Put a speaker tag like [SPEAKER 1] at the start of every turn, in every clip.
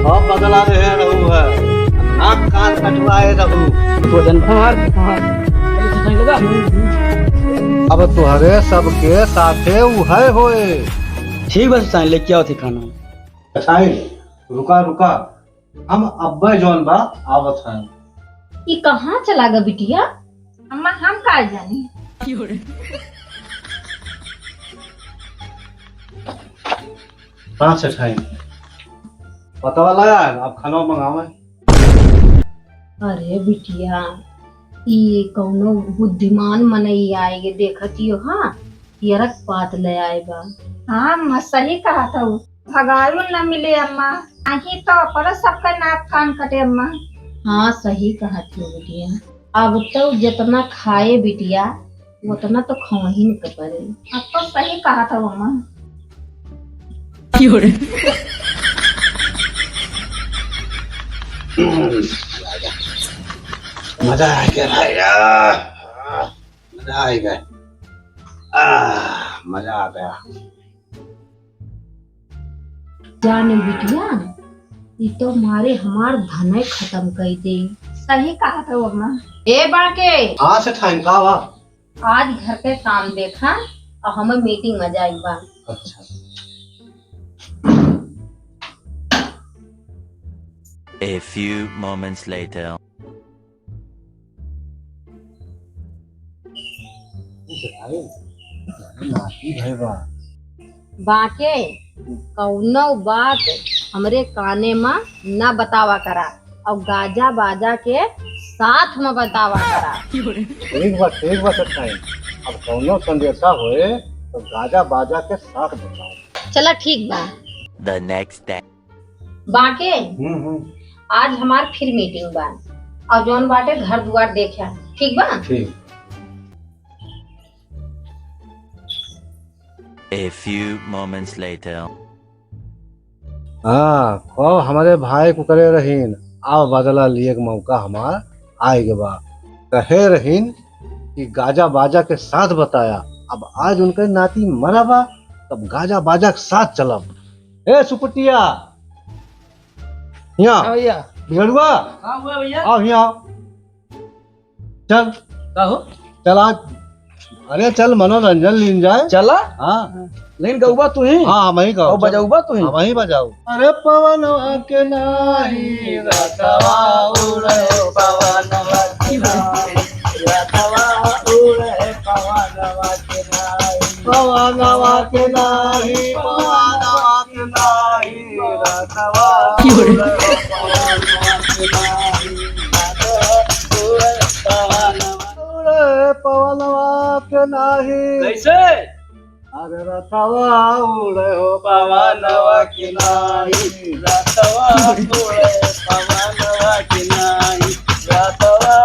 [SPEAKER 1] अब बदला रहे रहू है, नाक कान कटवाए रहू।
[SPEAKER 2] वजन भार चल लगा।
[SPEAKER 1] अब तुहरे सबके साथे उहे होए।
[SPEAKER 2] ठीक बस साइन लेके आओ थी खाना।
[SPEAKER 1] साहिल रुका रुका, हम अब्बे जौन बा आवत है।
[SPEAKER 3] ये कहाँ चला गा बिटिया?
[SPEAKER 4] अम्मा हम का जाने।
[SPEAKER 1] कहाँ से खाई पता लगा, अब खाना मंगावे।
[SPEAKER 3] अरे बिटिया, ये कौनो बुद्धिमान मनई आएगे देखतियो। हाँ, यरक पात ले आएगा।
[SPEAKER 4] हाँ अम्मा सही कहा था वो। भगारू न मिले अम्मा, आही तो पर सबका नाक कान कटे अम्मा।
[SPEAKER 3] हाँ सही कहती हो बिटिया। अब तो जितना खाए बिटिया उतना तो खवही न पड़े।
[SPEAKER 4] अब तो सही कहा था वो अम्मा।
[SPEAKER 1] मजा आ गया भैया, मजा आ गया। मजा आ गया।
[SPEAKER 3] जाने बिटिया, ये तो मारे हमार धने खत्म कर दे।
[SPEAKER 4] सही कहा था वो अम्मा।
[SPEAKER 3] ए बाके,
[SPEAKER 1] हाँ से टाइम का बा।
[SPEAKER 3] आज घर के काम देखा और हमें मीटिंग में जाए बा।
[SPEAKER 1] अच्छा
[SPEAKER 5] A few moments later.
[SPEAKER 1] भाई बा
[SPEAKER 3] बाके कौनो बात हमरे काने में न बतावा करा और गाजा बाजा के साथ में बतावा करा।
[SPEAKER 1] ठीक बा से टाइम। अब कौनो संदेशा होए तो गाजा बाजा के साथ बताओ।
[SPEAKER 3] चला ठीक बा।
[SPEAKER 5] The next day.
[SPEAKER 3] बाके आज हमार फिर मीटिंग बा और जौन बाटे घर दुआर देखा। ठीक बा।
[SPEAKER 1] ठीक।
[SPEAKER 5] A few moments later.
[SPEAKER 1] हाँ कहो हमारे भाई को करे रहीन, आओ बदला लिए के मौका हमार आए के बा। कहे रहीन कि गाजा बाजा के साथ बताया, अब आज उनके नाती मरा बा, तब गाजा बाजा के साथ चलब। ए सुपटिया यहाँ
[SPEAKER 2] भैया।
[SPEAKER 1] बिगड़ुआ
[SPEAKER 2] हाँ हुआ भैया।
[SPEAKER 1] आओ यहाँ आओ। चल
[SPEAKER 2] का हो?
[SPEAKER 1] चल आज, अरे चल मनोरंजन लीन जाए।
[SPEAKER 2] चला
[SPEAKER 1] हाँ
[SPEAKER 2] लेकिन गौबा तू ही
[SPEAKER 1] हाँ वही
[SPEAKER 2] और
[SPEAKER 1] कहो।
[SPEAKER 2] बजाऊबा तू ही।
[SPEAKER 1] हाँ वही बजाओ। अरे पवन के नाही रखवा उड़े, पवनवा के नाही रखवा उड़े, पवनवा के नाही, पवनवा के नाही, पवनवा के नाही रखवा उड़े, पवनवा के नाही उड़े, पवनवा के नाही।
[SPEAKER 2] कैसे?
[SPEAKER 1] अरे रथवा उड़े हो पवनवा की नाही, रथवा उड़े पवनवा की नाही, रथवा।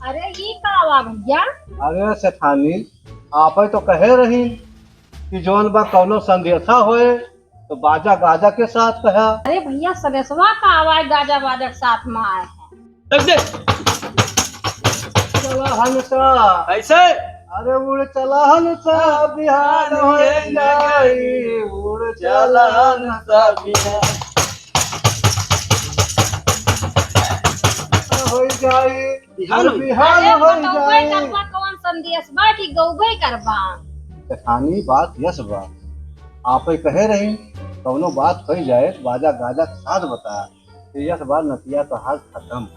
[SPEAKER 3] अरे ये का हुआ भैया?
[SPEAKER 1] अरे सेठानी आप तो कहे रही कि जौन बा कौनो संदेशा होए तो बाजा गाजा के साथ कहा।
[SPEAKER 3] अरे भैया सवेसवा का आवाज गाजा बाजा के साथ में आए हैं।
[SPEAKER 2] लग दे।
[SPEAKER 1] चला हंसा,
[SPEAKER 2] कैसे?
[SPEAKER 1] अरे उड़ चला हंसा बिहार हो जाई, उड़ चला हंसा बिहार हो जाई,
[SPEAKER 2] बिहार
[SPEAKER 1] बिहार
[SPEAKER 3] अरे
[SPEAKER 1] हो
[SPEAKER 3] बताओगे
[SPEAKER 1] जाई।
[SPEAKER 3] करबा कौन संदेश बा कि गौबे करबा?
[SPEAKER 1] कहानी बात यस बा, आप कहे रही कौनो बात कही जाए बाजा गाजा के साथ बताया, तो यस बार नतिया तो हाल खत्म।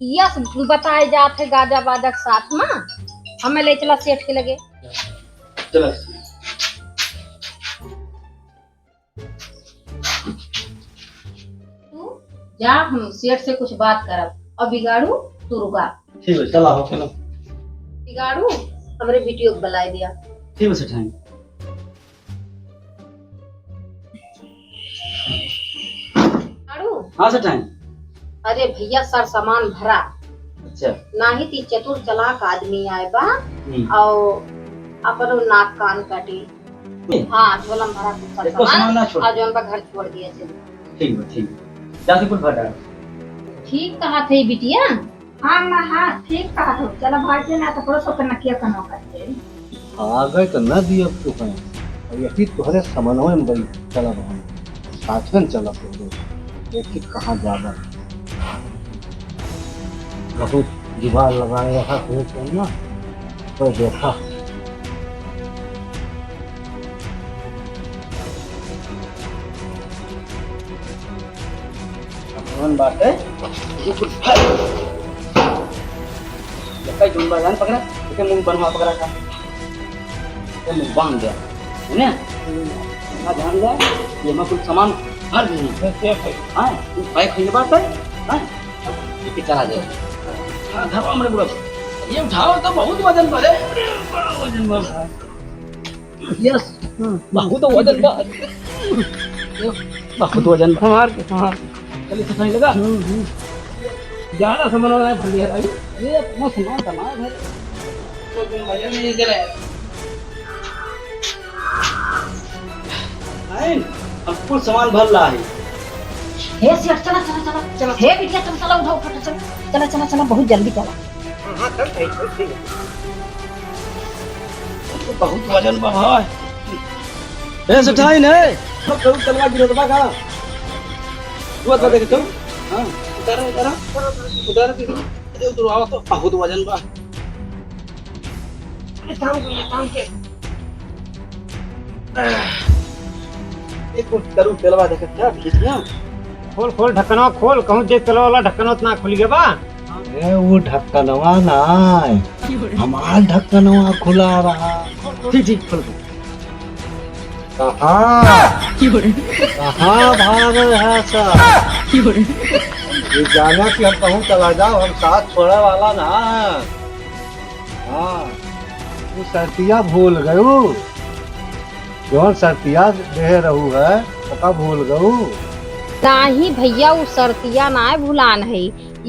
[SPEAKER 3] यस बताए जाते गाजा बाजा के साथ में। हमें ले चला सेठ के लगे।
[SPEAKER 2] चलो
[SPEAKER 3] तू जा, हम सेठ से कुछ बात करब और बिगाड़ू तू रुका।
[SPEAKER 2] ठीक है, चला हो चलो।
[SPEAKER 3] बिगाड़ू हमरे वीडियो बुलाई दिया।
[SPEAKER 2] ठीक बस सेठानी।
[SPEAKER 3] बिगाड़ू
[SPEAKER 2] हाँ सेठानी।
[SPEAKER 3] अरे भैया सर सामान भरा
[SPEAKER 2] अच्छा।
[SPEAKER 3] ना ही ती चतुर चालाक आदमी आए बा और अपनो नाक कान काटी। हाँ झोलम भरा कुछ सर
[SPEAKER 2] देखो सामान ना
[SPEAKER 3] सामान
[SPEAKER 2] छोड़।
[SPEAKER 3] आज उनका घर छोड़ दिया चलो।
[SPEAKER 2] ठीक बा ठीक। जाके कुछ भर डाल।
[SPEAKER 3] ठीक कहा थे बिटिया।
[SPEAKER 4] हाँ अम्मा हाँ ठीक कहा तो चलो भागे ना तो पड़ोस होकर नकिया कनो करते।
[SPEAKER 1] आ गए तो न दिए तू कहीं और यही तुम्हारे समन्वय में बड़ी चला रहा साथ में चला देखिए कहाँ ज्यादा बहुत जुगाड़ लगाए रहा ना तो देखा
[SPEAKER 2] कौन बात है? ये कुछ कई जुम्बा जान पकड़ा, इसके मुंह बनवा पकड़ा था, ये मुंह बांध दिया, है ना? ना ध्यान दिया, ये मैं कुछ सामान भर दी, हाँ, कुछ पैक होने बात है, हाँ, ये चला जाए, हाँ, घर वाले मेरे बुरा, ये उठाओ तो बहुत वजन बढ़े, बड़ा वजन बढ़ा, यस, बहुत वजन बढ़ा, बहुत वजन बढ़ा, हाँ, चलिए तो सही लगा, ज़्यादा सामान वाला भर लिया भाई, ये मस्त सामान तमाम है, तो दिन भैया नहीं दे रहे, नहीं, हम कुल सामान भर रहा है,
[SPEAKER 3] हे सेठ चला चला चला चला हे बिटिया तुम चला उठाओ फटाफट चला चला चला चला बहुत जल्दी चला।
[SPEAKER 2] हाँ चल ठीक है, तो बहुत वजन बढ़ा है, ए सच्चाई नहीं, सब करूँ तलवार गिरो दबा का, वो तो देख तुम, हाँ, उतारा उतारा, उतारा किसी, अरे उधर आओ तो बहुत वजन बढ़ा, काम के, एक कुछ करूँ तलवार देख क्या ठीक है,
[SPEAKER 6] खोल खोल ढक्कनवा खोल कहूँ देख चलो वाला ढक्कनवा इतना खुल गया बा।
[SPEAKER 1] ए वो ढक्कनवा ना हमारा ढक्कनवा खुला रहा
[SPEAKER 2] ठीक ठीक खोल दो,
[SPEAKER 1] कहाँ कहाँ भाग रहा सब ये जाना कि हम कहूँ चला जाओ हम साथ छोड़े वाला ना हाँ तू सर्तिया भूल गयू जौन सर्तिया दे रहू है तो भूल गयू
[SPEAKER 3] नाही भैया वो सर्तिया ना भूलान है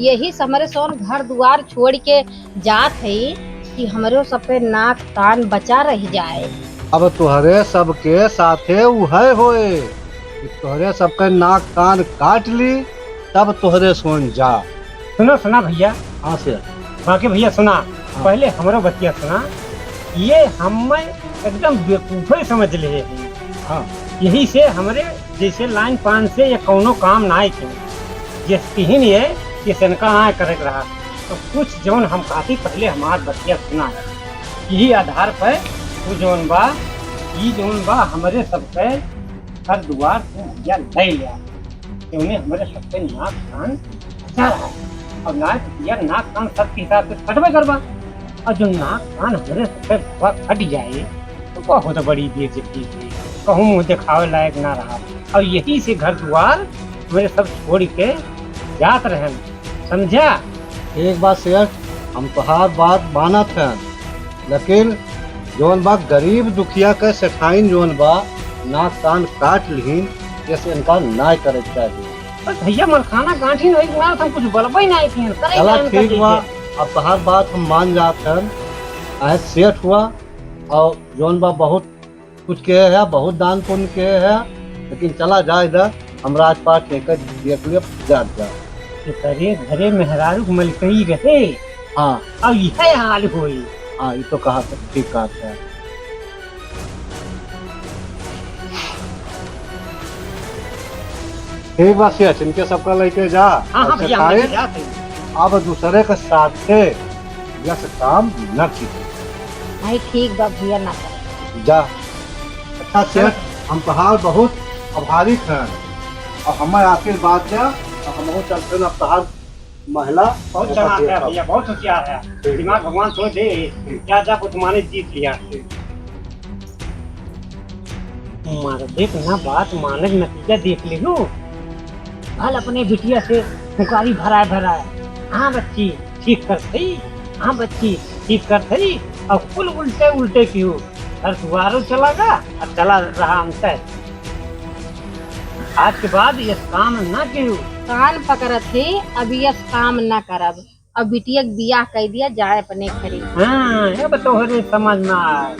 [SPEAKER 3] यही से हमारे सोन घर द्वार छोड़ के जात है कि हमारे सब पे नाक कान बचा रह जाए।
[SPEAKER 1] अब तुहरे सबके साथे उहे होए कि तुहरे सबके नाक कान काट ली तब तुहरे सोन जा
[SPEAKER 6] सुनो सुना भैया,
[SPEAKER 1] हाँ से
[SPEAKER 6] बाकी भैया सुना, पहले हमारो बच्चिया सुना, ये हमें एकदम बेवकूफ ही समझ ले हैं।
[SPEAKER 1] हाँ
[SPEAKER 6] यही से हमारे जैसे लाइन पान से ये कौनो काम ना थे जैसे ही ये कि सनका ना करे रहा तो कुछ जौन हम काफी पहले हमार बच्चिया सुना है यही आधार पर वो जौन बा ये जौन बा हमारे सबके घर द्वार से भैया ले लिया उन्हें हमारे सबके नाक कान बचा रहा है और नाक कान सबके हिसाब से कटवे करवा और जो नाक कान हमारे सबके फट जाए तो बहुत बड़ी बेइज्जती थी कहूँ मुँह दिखावे लायक ना रहा और यही से घर द्वार मेरे सब छोड़ के जात रहे समझा।
[SPEAKER 1] एक बात शेर हम तोहार बात मानत हैं लेकिन जौन बा गरीब दुखिया के सेठाइन जौन बा नाक कान काट लीन जैसे इनका ना करे चाहिए।
[SPEAKER 6] बस भैया मलखाना गांठी नहीं ना हम कुछ बलबई नहीं थी
[SPEAKER 1] चला ठीक बा अब तोहार बात हम मान जात हैं आज सेठ हुआ और जौन बा बहुत कुछ के है बहुत दान पुण्य के है लेकिन चला जाए इधर हम राजपाट लेकर देख लिया जात जा
[SPEAKER 6] करे घरे मेहरारू मलकई रहे
[SPEAKER 1] हाँ
[SPEAKER 6] अब यह हाल हुई।
[SPEAKER 1] हाँ ये तो कहा ठीक कहा है। ठीक बात है इनके सबका लेके जा
[SPEAKER 6] हाँ हाँ भैया हम लेके
[SPEAKER 1] सेठाइन
[SPEAKER 6] जाते हैं।
[SPEAKER 1] अब दूसरे के साथ से यह काम न की
[SPEAKER 3] नहीं ठीक बा भैया ना करे।
[SPEAKER 1] जा अच्छा सेठ हम तोहार बहुत आभारी हैं और हमारे आशीर्वाद से और हम चलते हैं अब तोहार महिला
[SPEAKER 6] बहुत चला है भैया बहुत होशियार है दिमाग भगवान तो दे क्या जा को तुम्हारे जीत लिया मार देख ना बात मानक नतीजा देख ले लो कल अपने बिटिया से पुकारी भराए हाँ बच्ची ठीक कर सही हाँ बच्ची ठीक करते ही और कुल उल्टे उल्टे क्यों घर दुआरों चला गया और चला रहा हमसे। आज के बाद ये काम ना क्यों।
[SPEAKER 3] कान पकड़त ही अब ये काम न करब। अब बिटिया के बियाह कह दिया जाए अपने खरी।
[SPEAKER 6] हाँ ये बतोहरे समझ ना आए।